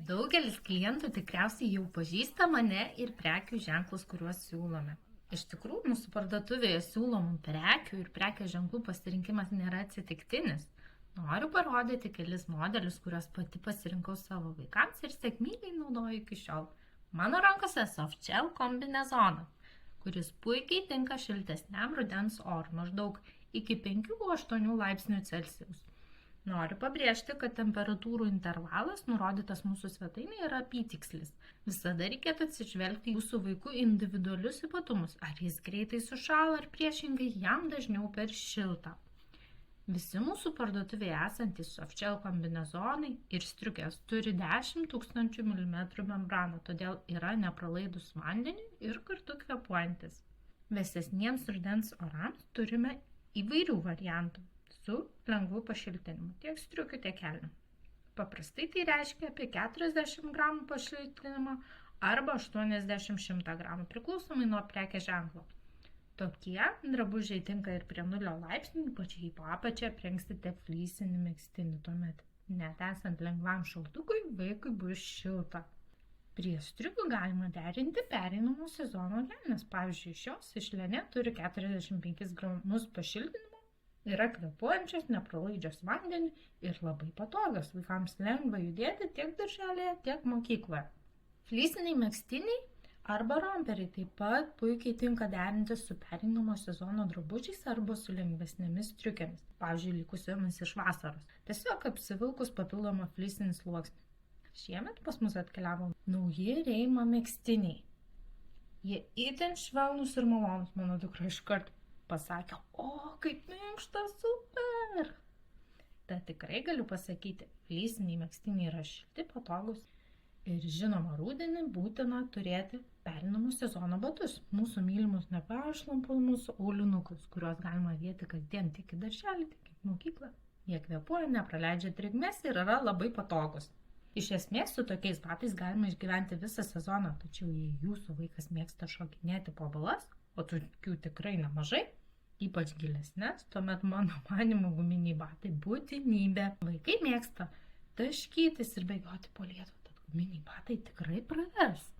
Daugelis klientų tikriausiai jau pažįsta mane ir prekių ženklus, kuriuos siūlome. Iš tikrųjų, mūsų parduotuvėje siūlomų prekių ir prekės ženklų pasirinkimas nėra atsitiktinis. Noriu parodyti kelis modelius, kuriuos pati pasirinkau savo vaikams ir sėkmingai naudoju iki šiol. Mano rankose Softshell kombinezonas, kuris puikiai tinka šiltesniam rudens orui, maždaug iki 5-8 laipsnių Celsijaus. Noriu pabrėžti, kad temperatūrų intervalas nurodytas mūsų svetainėje yra apytikslis. Visada reikėtų atsižvelgti jūsų vaikų individualius ypatumus, ar jis greitai sušąla, ar priešingai jam dažniau per šiltą. Visi mūsų parduotuvėje esantys Softshell kombinezonai ir striukės turi 10 000 mm membraną, todėl yra nepralaidūs vandeniui ir kartu kvėpuojantis. Vėsesniems rudens orams turime įvairių variantų su lengvu pašiltinimu, tiek striukių, tiek kelnių. Paprastai tai reiškia apie 40 gramų pašiltinimą arba 80-100 gramų, priklausomai nuo prekės ženklo. Tokie drabužiai tinka ir prie 0 laipsnių, ypač jei po apačią aprengsite flysinį megztinį, tuomet net esant lengvam šaltukui, vaikui bus šilta. Prie striukių galima derinti pereinamo sezono kelnes. Pavyzdžiui, šios iš Lenė turi 45 gramus pašiltinimo, yra kvėpuojančios, nepralaidžios vandeniu ir labai patogios. Vaikams lengva judėti tiek darželėje, tiek mokykloje. Fleeciniai megztiniai arba romperiai taip pat puikiai tinka derinti su pereinamo sezono drabužiais arba su lengvesnėmis striukėmis, pavyzdžiui, likusiomis iš vasaros. Tiesiog apsivilkus papildomą fleecinį sluoksnį. Šiemet pas mus atkeliavo nauji Reima megztiniai. Jie itin švelnūs ir malonūs, mano dukra iškart pasakė, o kaip minkšta, super! Tai tikrai galiu pasakyti, fleeciniai megztiniai yra šilti, patogus. Ir žinoma, rudenį būtina turėti pereinamo sezono batus, mūsų mylimus neperšlampamus aulinukus, kuriuos galima dėti kasdien tiek į darželį, tiek į mokyklą. Jie kvėpuoja, nepraleidžia drėgmės ir yra labai patogus. Iš esmės, su tokiais batais galima išgyventi visą sezoną, tačiau jei jūsų vaikas mėgsta šokinėti po balas, o tokių tikrai nemažai, ypač gilesnės, tuomet mano manymu guminiai batai būtinybė. Vaikai mėgsta taškytis ir bėgioti po lietų, tad guminiai batai tikrai pravers.